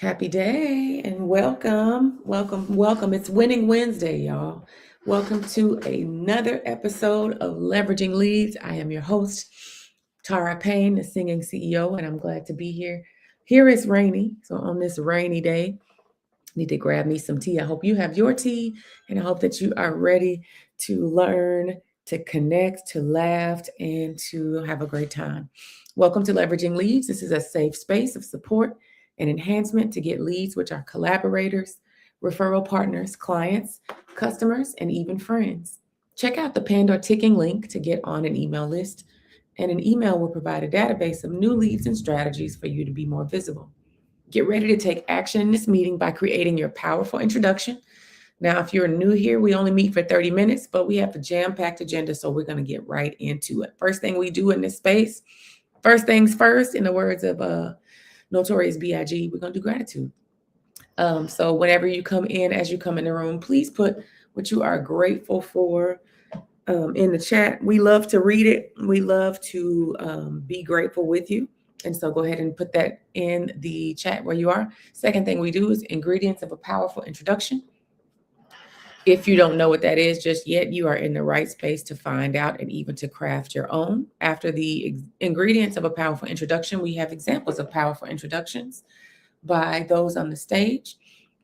Happy day and welcome, welcome, welcome. It's Winning Wednesday, y'all. Welcome to another episode of Leveraging Leads. I am your host, Tara Payne, the singing CEO, and I'm glad to be here. Here is rainy. So on this rainy day, need to grab me some tea. I hope you have your tea, and I hope that you are ready to learn, to connect, to laugh, and to have a great time. Welcome to Leveraging Leads. This is a safe space of support and enhancement to get leads, which are collaborators, referral partners, clients, customers, and even friends. Check out the pinned or ticking link to get on an email list, and an email will provide a database of new leads and strategies for you to be more visible. Get ready to take action in this meeting by creating your powerful introduction. Now, if you're new here, we only meet for 30 minutes, but we have a jam-packed agenda, so we're going to get right into it. First thing we do in this space, first things first, in the words of Notorious B.I.G., we're going to do gratitude. So whenever you come in, as you come in the room, please put what you are grateful for in the chat. We love to read it. We love to be grateful with you. And so go ahead and put that in the chat where you are. Second thing we do is ingredients of a powerful introduction. If you don't know what that is just yet, you are in the right space to find out and even to craft your own. After the ingredients of a powerful introduction, we have examples of powerful introductions by those on the stage,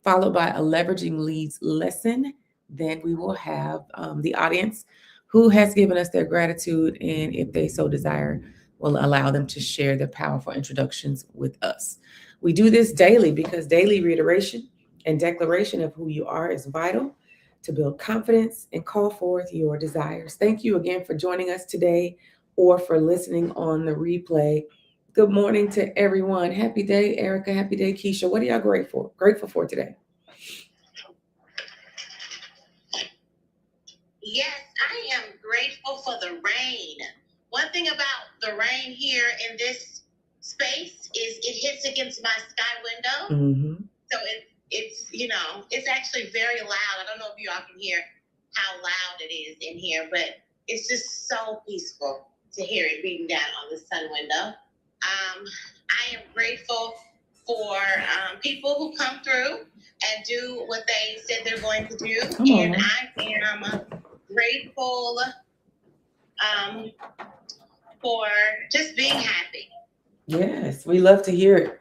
followed by a leveraging leads lesson. Then we will have the audience who has given us their gratitude, and if they so desire, will allow them to share their powerful introductions with us. We do this daily because daily reiteration and declaration of who you are is vital to build confidence and call forth your desires. Thank you again for joining us today or for listening on the replay. Good morning to everyone. Happy day, Erica. Happy day, Keisha. What are y'all grateful for today? Yes, I am grateful for the rain. One thing about the rain here in this space is it hits against my sky window. Mm-hmm. So it's actually very loud. I don't know if you all can hear how loud it is in here, but it's just so peaceful to hear it beating down on the sun window. I am grateful for people who come through and do what they said they're going to do. And I am grateful for just being happy. Yes, we love to hear it.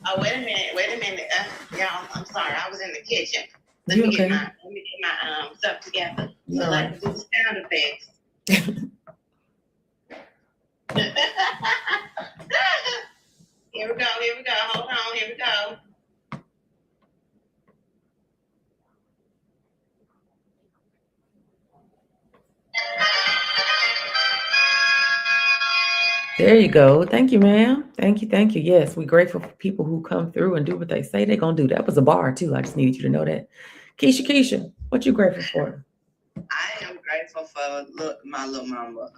Oh, wait a minute. Y'all, I'm sorry. I was in the kitchen. Let me get my stuff together so I can do the sound effects. Here we go. Hold on. Here we go. There you go. Thank you, ma'am. Thank you. Yes, we're grateful for people who come through and do what they say they're going to do. That was a bar, too. I just needed you to know that. Keisha, what you grateful for? I am grateful for my little mama.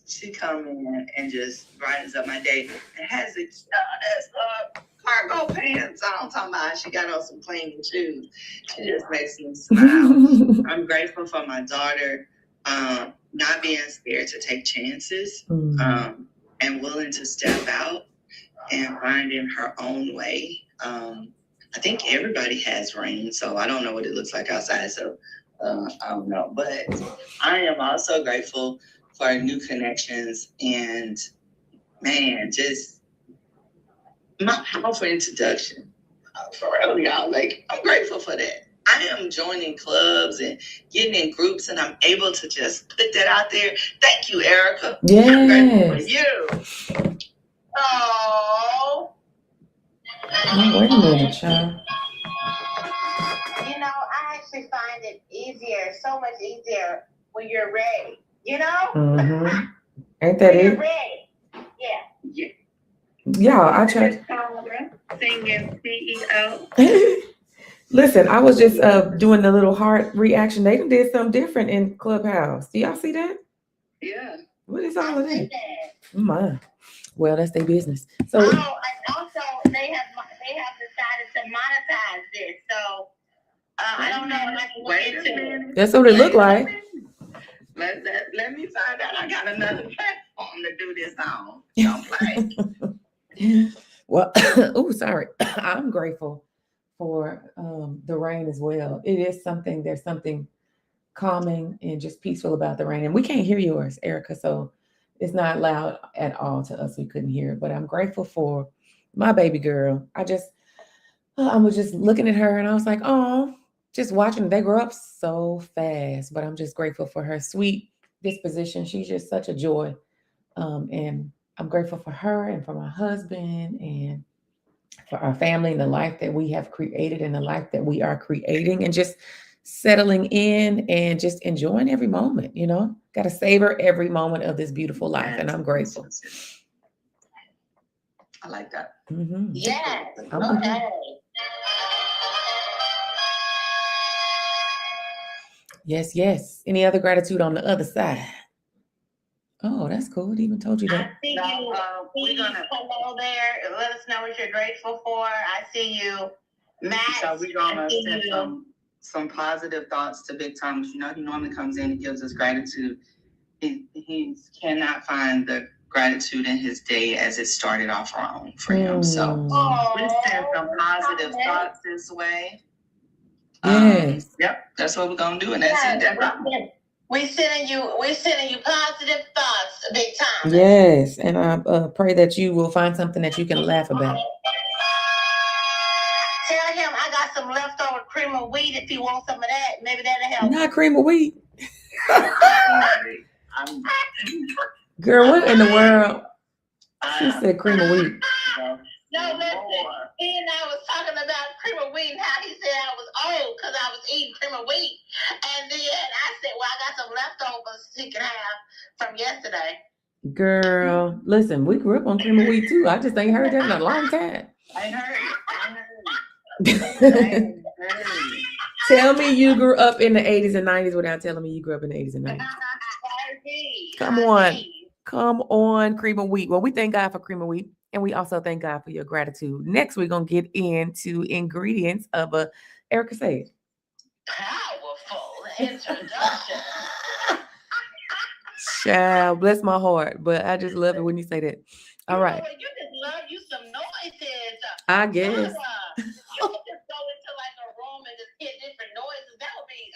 She come in and just brightens up my day. It has the cutest cargo pants on. I'm talking about she got on some clean shoes. She just makes me smile. I'm grateful for my daughter not being scared to take chances and willing to step out and finding her own way. I think everybody has rain, so I don't know what it looks like outside. So I don't know, but I am also grateful for new connections and, man, just my powerful introduction. For real, y'all, like, I'm grateful for that. I am joining clubs and getting in groups, and I'm able to just put that out there. Thank you, Erica. Yes. I'm grateful for you. Oh. Wait a minute, child. I actually find it so much easier when you're ready, Mm-hmm. Ain't that it? You're ready. Yeah. Yeah, I tried. Singing CEO. Listen, I was just doing the little heart reaction. They did something different in Clubhouse. Do y'all see that? Yeah. What is all of that? My. Well, that's their business. So. And also they have decided to monetize this. So I don't know if I can wait into it. That's what it looked like. Let me find out. I got another platform to do this on. Don't play. Well, oh, sorry. I'm grateful for the rain as well. It is something, there's something calming and just peaceful about the rain. And we can't hear yours, Erica, so it's not loud at all to us. We couldn't hear it, but I'm grateful for my baby girl. I was just looking at her and I was like, oh, just watching. They grow up so fast, but I'm just grateful for her sweet disposition. She's just such a joy. And I'm grateful for her and for my husband and for our family and the life that we have created and the life that we are creating and just settling in and just enjoying every moment, got to savor every moment of this beautiful life. And I'm grateful. I like that. Mm-hmm. Yes. I'm Okay. Yes, yes. Any other gratitude on the other side? Oh, that's cool. It even told you I that. see No, you. we're gonna. Hello there. Let us know what you're grateful for. I see you, Matt. So we're gonna I see send you. some positive thoughts to Big Thomas. He normally comes in and gives us gratitude. He cannot find the gratitude in his day as it started off wrong for him. So we send some positive thoughts this way. Yes. Yep, that's what we're gonna do, and that's it. That's We're sending you positive thoughts, Big Thomas. Yes, and I pray that you will find something that you can laugh about. Tell him I got some leftover cream of wheat if he wants some of that. Maybe that'll help. Not cream of wheat. Girl, what in the world? She said cream of wheat. No, listen. He and I was talking about cream of wheat and how he said I was old because I was eating cream of wheat. And then I said, well, I got some leftovers he can have from yesterday. Girl, listen, we grew up on cream of wheat too. I just ain't heard that in a long time. I heard. Tell me you grew up in the 80s and 90s without telling me you grew up in the 80s and 90s. Come on, cream of wheat. Well, we thank God for cream of wheat, and we also thank God for your gratitude. Next, we're going to get into ingredients of a Erica say it. Powerful introduction. Child, bless my heart, but I just love it when you say that. All right. You just love you some noises. I guess. You can just go into like a room and just hear different noises. That would be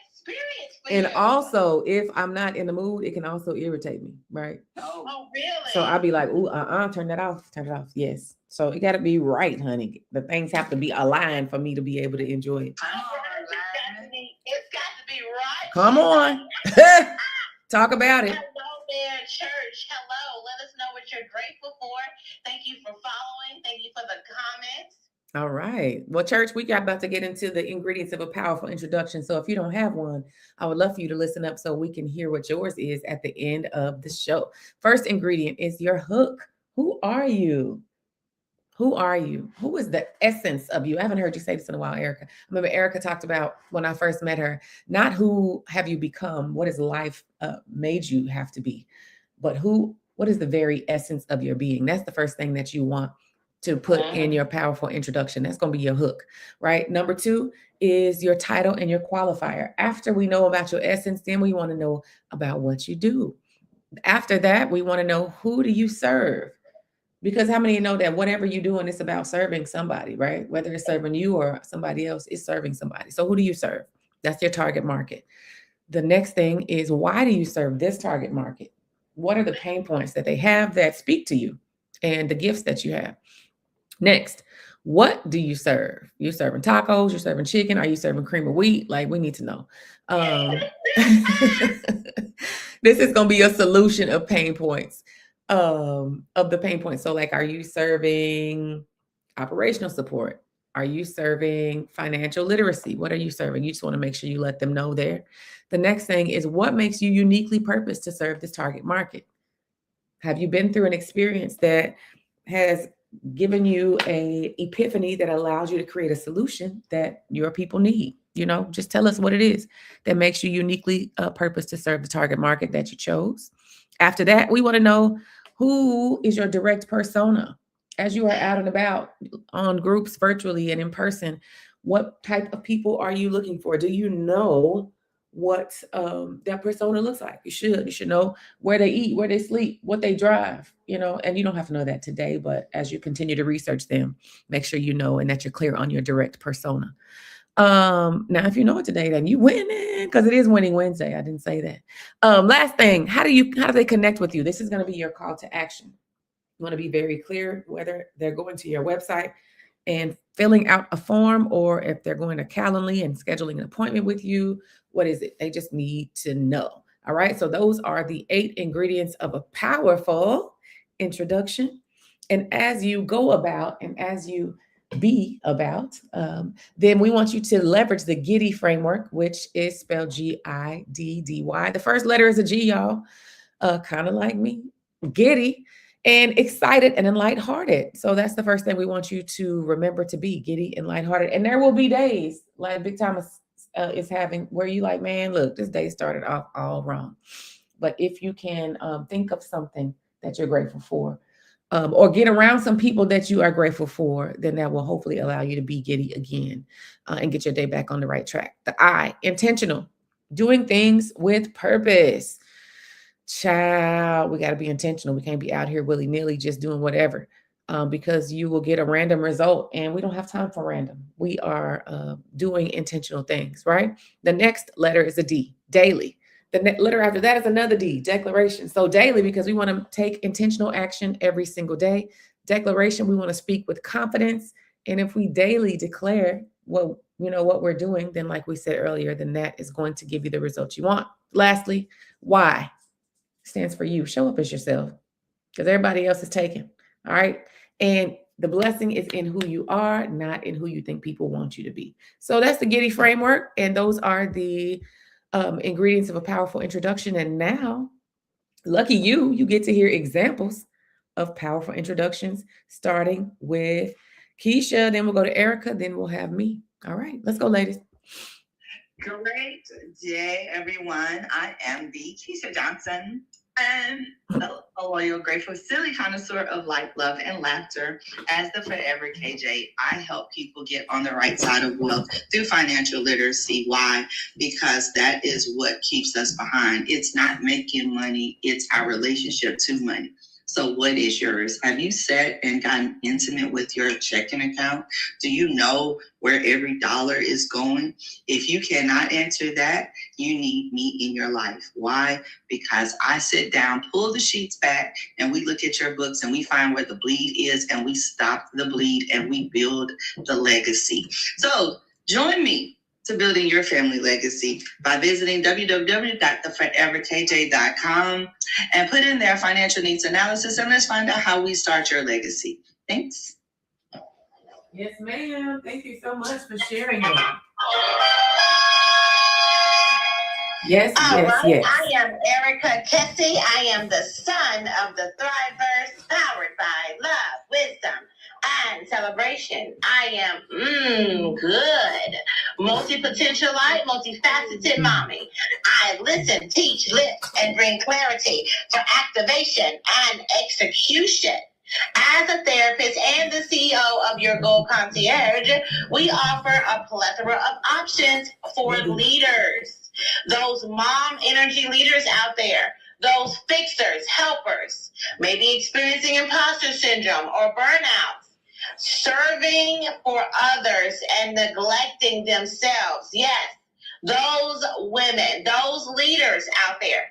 experience for you. And also, if I'm not in the mood, it can also irritate me, right? Oh, really? So I'll be like, ooh, turn that off. Turn it off. Yes. So it got to be right, honey. The things have to be aligned for me to be able to enjoy it. It's got to be right. Come on. Talk about it. Hello there, church. Hello. Let us know what you're grateful for. Thank you for following. Thank you for the comments. All right. Well, church, we got about to get into the ingredients of a powerful introduction. So if you don't have one, I would love for you to listen up so we can hear what yours is at the end of the show. First ingredient is your hook. Who are you? Who are you? Who is the essence of you? I haven't heard you say this in a while, Erica. I remember Erica talked about when I first met her, not who have you become, what has life made you have to be, but what is the very essence of your being? That's the first thing that you want to put in your powerful introduction. That's going to be your hook, right? Number 2 is your title and your qualifier. After we know about your essence, then we want to know about what you do. After that, we want to know, who do you serve? Because how many know that whatever you're doing, it's about serving somebody, right? Whether it's serving you or somebody else, it's serving somebody. So who do you serve? That's your target market. The next thing is, why do you serve this target market? What are the pain points that they have that speak to you and the gifts that you have? Next, what do you serve? You serving tacos? You're serving chicken? Are you serving cream of wheat? Like, we need to know. This is going to be a solution of pain points. Of the pain points. So like, are you serving operational support? Are you serving financial literacy? What are you serving? You just want to make sure you let them know there. The next thing is, what makes you uniquely purposed to serve this target market? Have you been through an experience that has given you an epiphany that allows you to create a solution that your people need? Just tell us what it is that makes you uniquely purposed to serve the target market that you chose. After that, we want to know, who is your direct persona? As you are out and about on groups, virtually and in person, what type of people are you looking for? Do you know what that persona looks like. You should know where they eat, where they sleep, what they drive, and you don't have to know that today, but as you continue to research them, make sure you know and that you're clear on your direct persona. Now if you know it today, then you winning, because it is Winning Wednesday. I didn't say that. Last thing, how do they connect with you? This is going to be your call to action. You want to be very clear whether they're going to your website and filling out a form, or if they're going to Calendly and scheduling an appointment with you. What is it? They just need to know. All right. So those are the 8 ingredients of a powerful introduction. And as you go about and as you be about, then we want you to leverage the Giddy framework, which is spelled Giddy. The first letter is a G, y'all. Kind of like me, giddy and excited and lighthearted. So that's the first thing we want you to remember, to be giddy and lighthearted. And there will be days like Big Thomas is having where you like, man, look, this day started off all wrong. But if you can think of something that you're grateful for, or get around some people that you are grateful for, then that will hopefully allow you to be giddy again and get your day back on the right track. The I, intentional, doing things with purpose. Child, we got to be intentional. We can't be out here willy-nilly just doing whatever, because you will get a random result, and we don't have time for random. We are doing intentional things, right? The next letter is a D, daily. The letter after that is another D, declaration. So daily, because we want to take intentional action every single day. Declaration, we want to speak with confidence. And if we daily declare what we're doing, then like we said earlier, then that is going to give you the results you want. Lastly, why stands for you. Show up as yourself, because everybody else is taken. All right. And the blessing is in who you are, not in who you think people want you to be. So that's the Giddy framework. And those are the ingredients of a powerful introduction. And now, lucky you get to hear examples of powerful introductions, starting with Keisha. Then we'll go to Erica. Then we'll have me. All right, let's go, ladies. Great day, everyone. I am the Keisha Johnson. I'm a loyal, grateful, silly connoisseur of life, love, and laughter. As the Forever KJ, I help people get on the right side of wealth through financial literacy. Why? Because that is what keeps us behind. It's not making money, it's our relationship to money. So what is yours? Have you sat and gotten intimate with your checking account? Do you know where every dollar is going? If you cannot answer that, you need me in your life. Why? Because I sit down, pull the sheets back, and we look at your books and we find where the bleed is, and we stop the bleed, and we build the legacy. So join me to building your family legacy by visiting www.theforeverkj.com and put in their financial needs analysis, and let's find out how we start your legacy. Thanks. Yes, ma'am. Thank you so much for sharing that. Yes. I am Erica Kessie. I am the son of the Thriverse, powered by love, wisdom, and celebration. I am good. Multi-potentialite, multifaceted mommy. I listen, teach, lift, and bring clarity for activation and execution. As a therapist and the CEO of Your Goal Concierge, we offer a plethora of options for leaders. Those mom energy leaders out there, those fixers, helpers, maybe experiencing imposter syndrome or burnout, serving for others and neglecting themselves. Yes, those women, those leaders out there.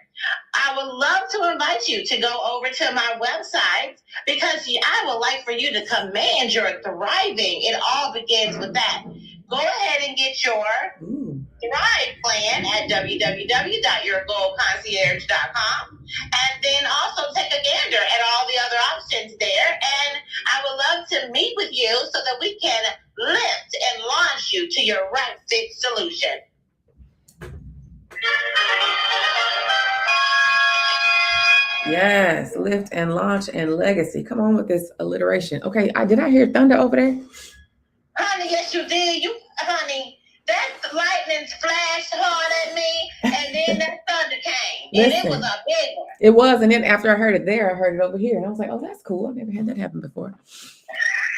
I would love to invite you to go over to my website, because I would like for you to command your thriving. It all begins with that. Go ahead and get your Thrive plan at www.yourgoalconcierge.com, and then also take a gander at all the other options there. And I would love to meet with you so that we can lift and launch you to your right fit solution. Yes, lift and launch and legacy. Come on with this alliteration. Okay, did I hear thunder over there? Honey, yes you did. Honey, that lightning flashed hard at me, and then that thunder came. And it was a big one. It was, and then after I heard it there, I heard it over here. And I was like, oh, that's cool. I've never had that happen before.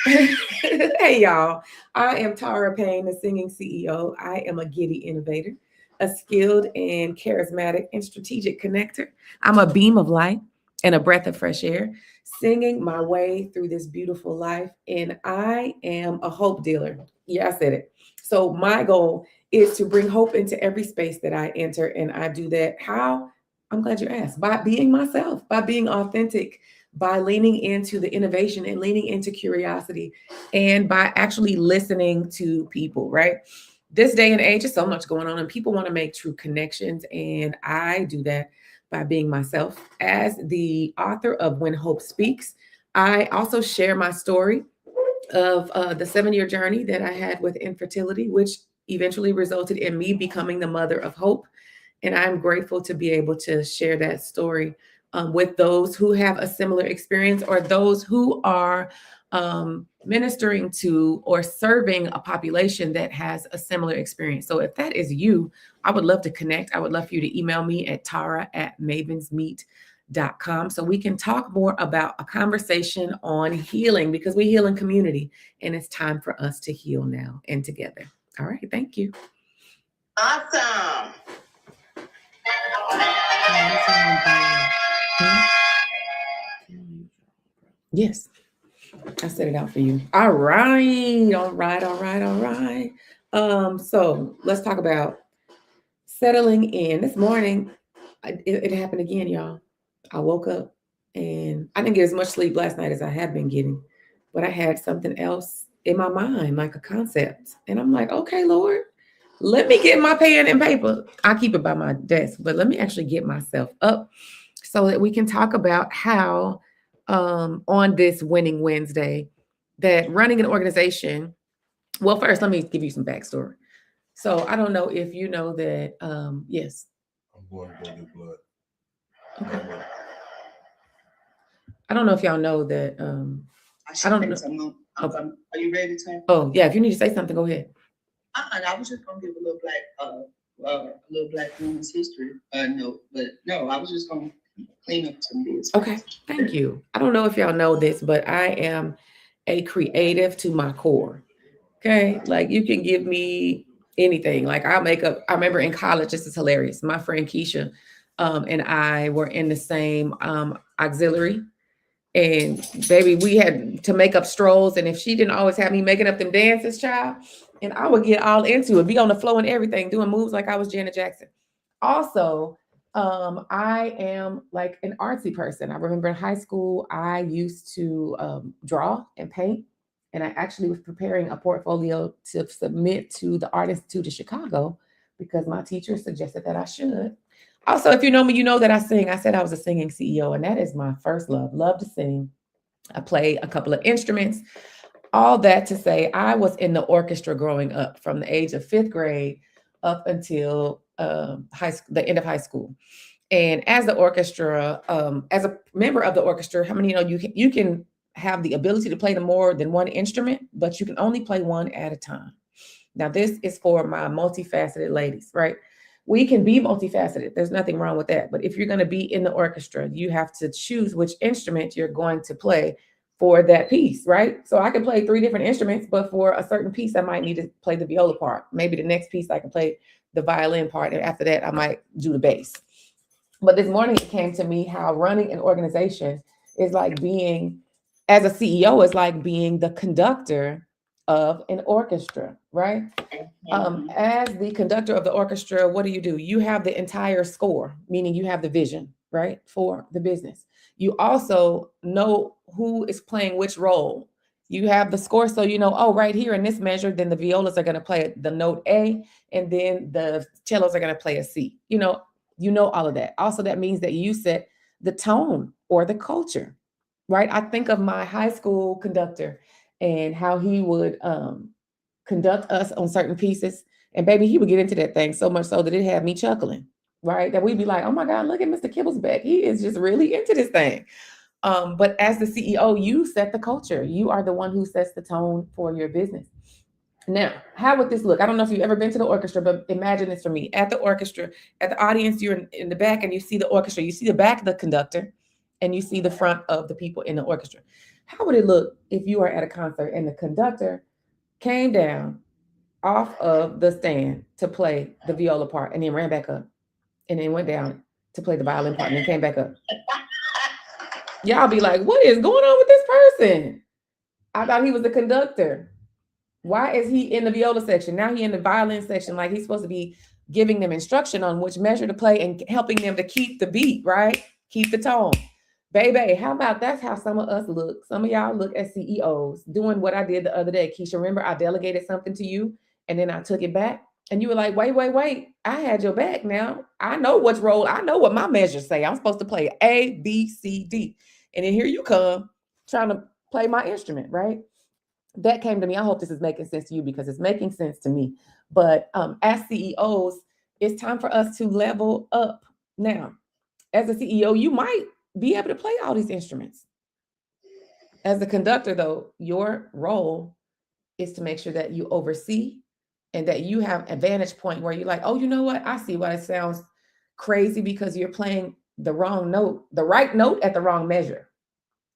Hey, y'all. I am Tara Payne, the singing CEO. I am a giddy innovator. a skilled and charismatic and strategic connector. I'm a beam of light and a breath of fresh air, singing my way through this beautiful life. And I am a hope dealer. Yeah, I said it. So my goal is to bring hope into every space that I enter. And I do that how? I'm glad you asked. By being myself, by being authentic, by leaning into the innovation and leaning into curiosity, and by actually listening to people, right? This day and age is so much going on, and people want to make true connections. And I do that by being myself. As the author of When Hope Speaks, I also share my story of the 7-year journey that I had with infertility, which eventually resulted in me becoming the mother of hope. And I'm grateful to be able to share that story with those who have a similar experience, or those who are ministering to or serving a population that has a similar experience. So if that is you, I would love to connect. I would love for you to email me at tara@mavensmeet.com so we can talk more about a conversation on healing, because we heal in community, and it's time for us to heal now and together. All right. Thank you. Awesome. Yes, I set it out for you. All right, all right, all right, all right. So let's talk about settling in. This morning, it happened again, y'all. I woke up and I didn't get as much sleep last night as I had been getting, but I had something else in my mind, like a concept. And I'm like, okay, Lord, let me get my pen and paper. I keep it by my desk, but let me actually get myself up so that we can talk about how on this Winning Wednesday, that running an organization. Well, first, let me give you some backstory. So I don't know if you know that. Yes. I'm going to go get blood. Okay. I don't know if y'all know that. I don't know. Are you ready to? Oh yeah. If you need to say something, go ahead. I was just gonna give a little black woman's history. No, I was just gonna clean up some bits. Okay. Thank you. I don't know if y'all know this, but I am a creative to my core. Okay. Like you can give me anything. Like I'll make up. I remember in college, this is hilarious. My friend Keisha and I were in the same auxiliary. And baby, we had to make up strolls. And if she didn't always have me making up them dances, child, and I would get all into it, be on the floor and everything, doing moves like I was Janet Jackson. Also, I am like an artsy person. I remember in high school, I used to draw and paint. And I actually was preparing a portfolio to submit to the Art Institute of Chicago because my teacher suggested that I should. Also, if you know me, you know that I sing. I said I was a singing CEO, and that is my first love. Love to sing. I play a couple of instruments. All that to say, I was in the orchestra growing up from the age of 5th grade up until the end of high school. And as the orchestra, as a member of the orchestra, how many know you can have the ability to play the more than one instrument, but you can only play one at a time. Now, this is for my multifaceted ladies, right? We can be multifaceted. There's nothing wrong with that. But if you're going to be in the orchestra, you have to choose which instrument you're going to play for that piece, right? So I can play 3 different instruments, but for a certain piece, I might need to play the viola part. Maybe the next piece I can play the violin part. And after that, I might do the bass. But this morning it came to me how running an organization is like being, as a CEO, is like being the conductor of an orchestra, right? As the conductor of the orchestra, what do? You have the entire score, meaning you have the vision, right, for the business. You also know who is playing which role. You have the score, so you know, oh, right here in this measure, then the violas are going to play the note A, and then the cellos are going to play a C. You know all of that. Also, that means that you set the tone or the culture, right? I think of my high school conductor and how he would conduct us on certain pieces. And baby, he would get into that thing so much so that it had me chuckling, right? That we'd be like, oh my God, look at Mr. Kibblesbeck. He is just really into this thing. But as the CEO, you set the culture. You are the one who sets the tone for your business. Now, how would this look? I don't know if you've ever been to the orchestra, but imagine this for me. At the orchestra, at the audience, you're in the back and you see the orchestra. You see the back of the conductor and you see the front of the people in the orchestra. How would it look if you are at a concert and the conductor came down off of the stand to play the viola part and then ran back up and then went down to play the violin part and then came back up. Y'all be like, what is going on with this person? I thought he was the conductor. Why is he in the viola section? Now he in the violin section, like he's supposed to be giving them instruction on which measure to play and helping them to keep the beat, right? Keep the tone. Baby, how about that's how some of us look? Some of y'all look as CEOs doing what I did the other day. Keisha, remember I delegated something to you and then I took it back and you were like, wait. I had your back now. I know what's role. I know what my measures say. I'm supposed to play A, B, C, D. And then here you come trying to play my instrument, right? That came to me. I hope this is making sense to you because it's making sense to me. But as CEOs, it's time for us to level up. Now, as a CEO, you might be able to play all these instruments. As a conductor, though, your role is to make sure that you oversee and that you have a vantage point where you're like, oh, you know what? I see why it sounds crazy because you're playing the wrong note, the right note at the wrong measure,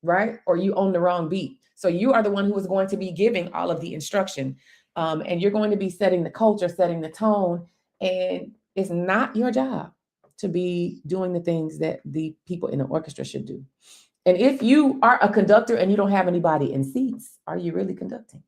right? Or you own the wrong beat. So you are the one who is going to be giving all of the instruction. And you're going to be setting the culture, setting the tone. And it's not your job to be doing the things that the people in the orchestra should do. And if you are a conductor and you don't have anybody in seats, are you really conducting?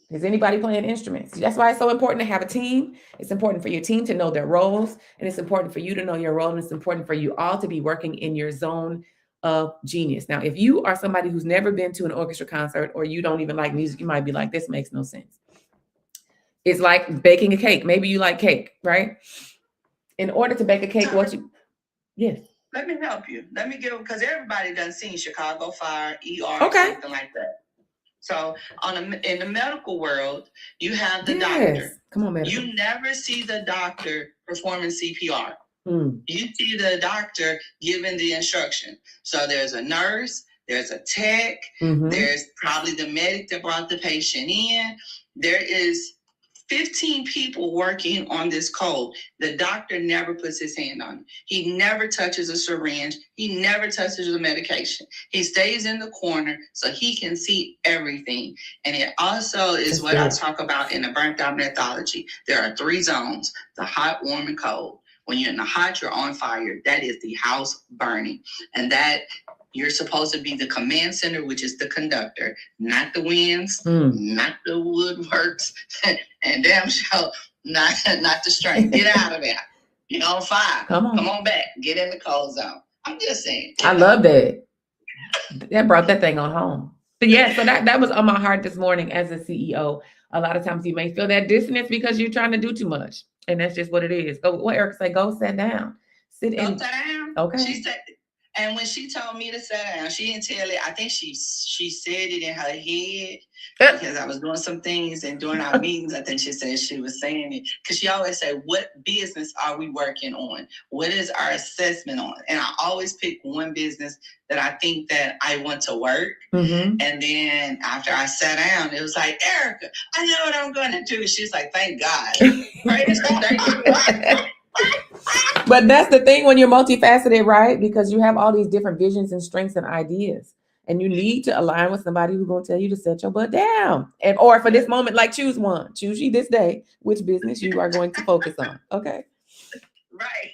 Is anybody playing instruments? That's why it's so important to have a team. It's important for your team to know their roles. And it's important for you to know your role. And it's important for you all to be working in your zone of genius. Now, if you are somebody who's never been to an orchestra concert or you don't even like music, you might be like, this makes no sense. It's like baking a cake. Maybe you like cake, right? In order to bake a cake, yes. Let me help you. Let me give, because everybody done seen Chicago Fire, ER, Okay. something like that. So in the medical world, you have the Yes. doctor. Come on, medical. You never see the doctor performing CPR. Mm. You see the doctor giving the instruction. So there's a nurse, there's a tech, there's probably the medic that brought the patient in. There is 15 people working on this code. The doctor never puts his hand on it. He never touches a syringe. He never touches the medication. He stays in the corner so he can see everything. And it also is what I talk about in the burnt out methodology. There are 3 zones: the hot, warm, and cold. When you're in the hot, you're on fire. That is the house burning. And that you're supposed to be the command center, which is the conductor, not the winds, not the woodworks, and damn sure not the string. Get out of there. You're on fire. Come on back. Get in the cold zone. I'm just saying. I love that. That brought that thing on home. But yeah, so that was on my heart this morning as a CEO. A lot of times you may feel that dissonance because you're trying to do too much. And that's just what it is. Go, what Eric say, go sit down. Sit down. Okay. She said, and when she told me to sit down, she didn't tell it. I think she said it in her head because I was doing some things, and during our meetings, I think she said she was saying it because she always said, what business are we working on? What is our assessment on? And I always pick one business that I think that I want to work. And then after I sat down, it was like, Erica, I know what I'm going to do. She's like, thank God. Praise God. Thank you. But that's the thing when you're multifaceted, right? Because you have all these different visions and strengths and ideas. And you need to align with somebody who's going to tell you to set your butt down. And or for this moment, like choose one. Choose you this day which business you are going to focus on. Okay. Right.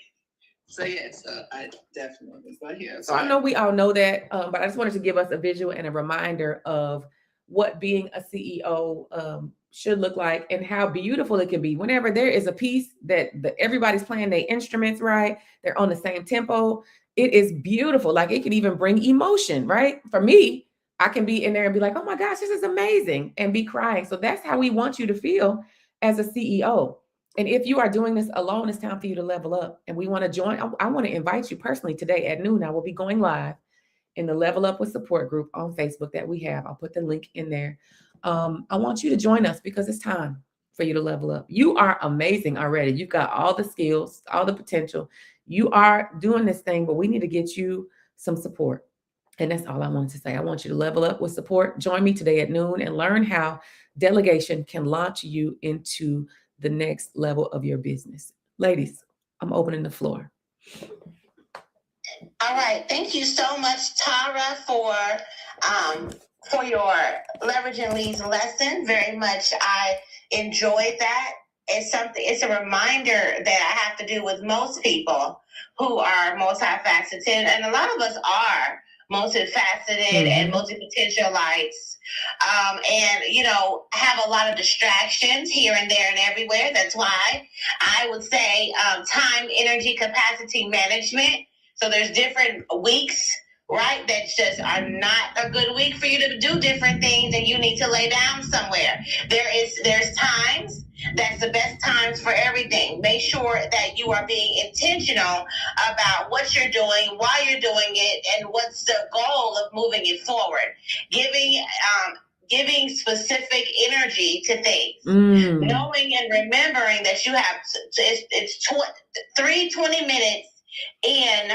So yes, I definitely go here. So I know we all know that, but I just wanted to give us a visual and a reminder of what being a CEO should look like and how beautiful it can be. Whenever there is a piece that everybody's playing their instruments right, they're on the same tempo. It is beautiful. Like it can even bring emotion, right? For me, I can be in there and be like, oh my gosh, this is amazing, and be crying. So that's how we want you to feel as a CEO. And if you are doing this alone, it's time for you to level up. And we want to join. I want to invite you personally today at noon. I will be going live in the Level Up with Support group on Facebook that we have. I'll put the link in there. I want you to join us because it's time for you to level up. You are amazing already. You've got all the skills, all the potential. You are doing this thing, but we need to get you some support. And that's all I wanted to say. I want you to level up with support. Join me today at noon and learn how delegation can launch you into the next level of your business. Ladies, I'm opening the floor. All right. Thank you so much, Tara, for for your Leveraging Leads lesson. Very much I enjoyed that. It's a reminder that I have to do with most people who are multifaceted, and a lot of us are multifaceted and multi-potentialites, and have a lot of distractions here and there and everywhere. That's why I would say time, energy, capacity management. So there's different weeks, right, that just are not a good week for you to do different things, and you need to lay down somewhere. There's times that's the best times for everything. Make sure that you are being intentional about what you're doing, why you're doing it, and what's the goal of moving it forward. Giving specific energy to things, knowing and remembering that you have it's 20 minutes in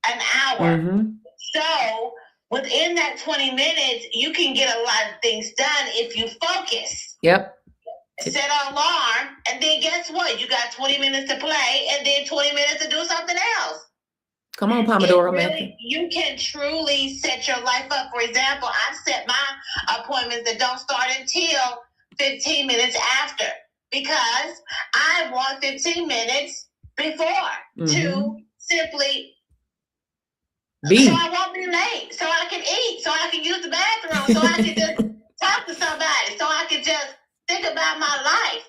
an hour. So within that 20 minutes, you can get a lot of things done if you focus. Yep. Set an alarm, and then guess what? You got 20 minutes to play, and then 20 minutes to do something else. Come on, Pomodoro method. Really, you can truly set your life up. For example, I set my appointments that don't start until 15 minutes after, because I want 15 minutes before to simply so I won't be late, so I can eat, so I can use the bathroom, so I can just talk to somebody, so I can just think about my life.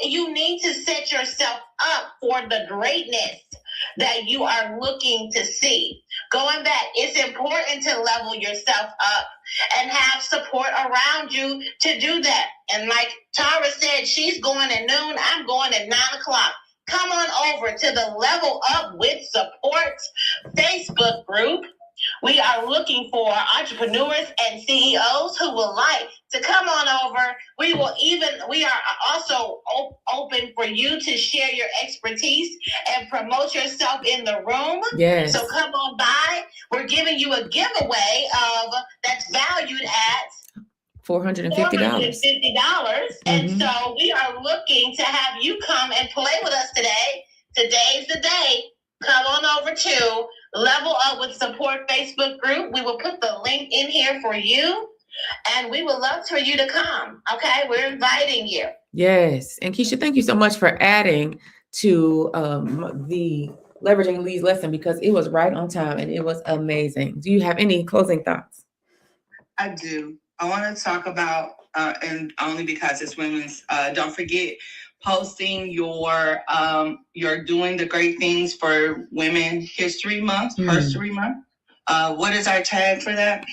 You need to set yourself up for the greatness that you are looking to see. Going back, it's important to level yourself up and have support around you to do that. And like Tara said, she's going at noon, I'm going at 9 o'clock. Come on over to the Level Up with Support Facebook group. We are looking for entrepreneurs and CEOs who would like to come on over. We are also open for you to share your expertise and promote yourself in the room. Yes. So come on by. We're giving you a giveaway that's valued at $450. And so we are looking to have you come and play with us today. Today's the day. Come on over to Level Up with Support Facebook group. We will put the link in here for you, and we would love for you to come. Okay, we're inviting you. Yes. And Keisha, thank you so much for adding to the Leveraging Leads lesson, because it was right on time and it was amazing. Do you have any closing thoughts? I do. I want to talk about, and only because it's women's, don't forget posting your doing the great things for Women History Month, Herstory Month. What is our tag for that,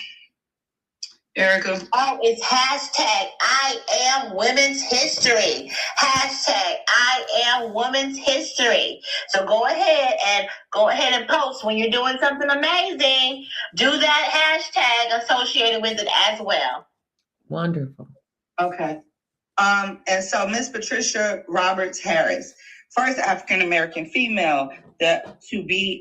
Erica? Oh, it's hashtag I am Women's History. Hashtag I am Women's History. So go ahead and post when you're doing something amazing. Do that hashtag associated with it as well. Wonderful. Okay. And so Miss Patricia Roberts Harris, first African American female to be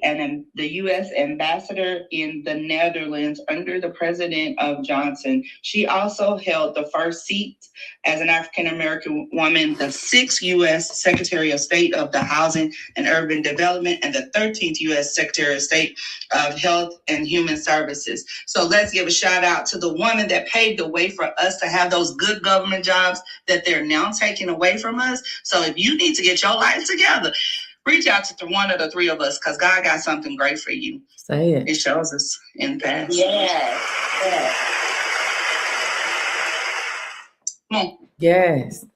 the U.S. ambassador in the Netherlands under the President of Johnson. She also held the first seat as an African American woman, the 6th U.S. Secretary of State of the Housing and Urban Development, and the 13th U.S. Secretary of State of Health and Human Services. So let's give a shout out to the woman that paved the way for us to have those good government jobs that they're now taking away from us. So if you need to get your life together, reach out to one of the three of us, because God got something great for you. Say it. It shows us in the past. Yes. Come on. Yes.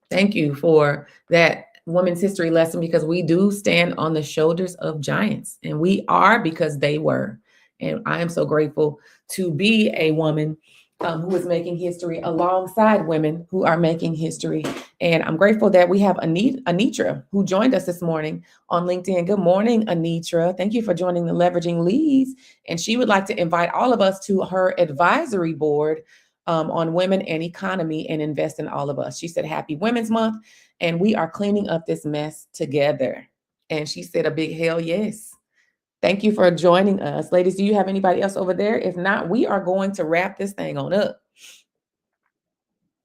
Thank you for that women's history lesson, because we do stand on the shoulders of giants, and we are because they were. And I am so grateful to be a woman who is making history alongside women who are making history. And I'm grateful that we have Anitra, who joined us this morning on LinkedIn. Good morning, Anitra. Thank you for joining the Leveraging Leads. And she would like to invite all of us to her advisory board on women and economy, and invest in all of us. She said, Happy Women's Month, and we are cleaning up this mess together. And she said a big hell yes. Thank you for joining us. Ladies, do you have anybody else over there? If not, we are going to wrap this thing on up.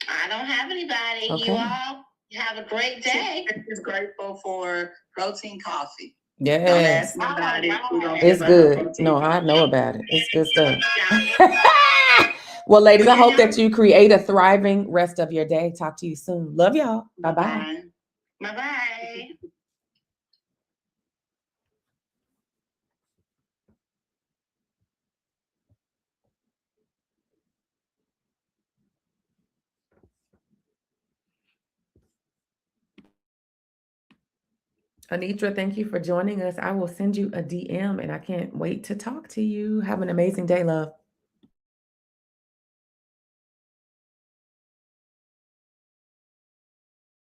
I don't have anybody. Okay. You all have a great day. She's grateful for protein coffee. Yes. Don't ask nobody. We don't It's give good. up protein No, I know about it. It's good stuff. Well, ladies, I hope that you create a thriving rest of your day. Talk to you soon. Love y'all. Bye-bye. Bye-bye. Anitra, thank you for joining us. I will send you a DM and I can't wait to talk to you. Have an amazing day, love.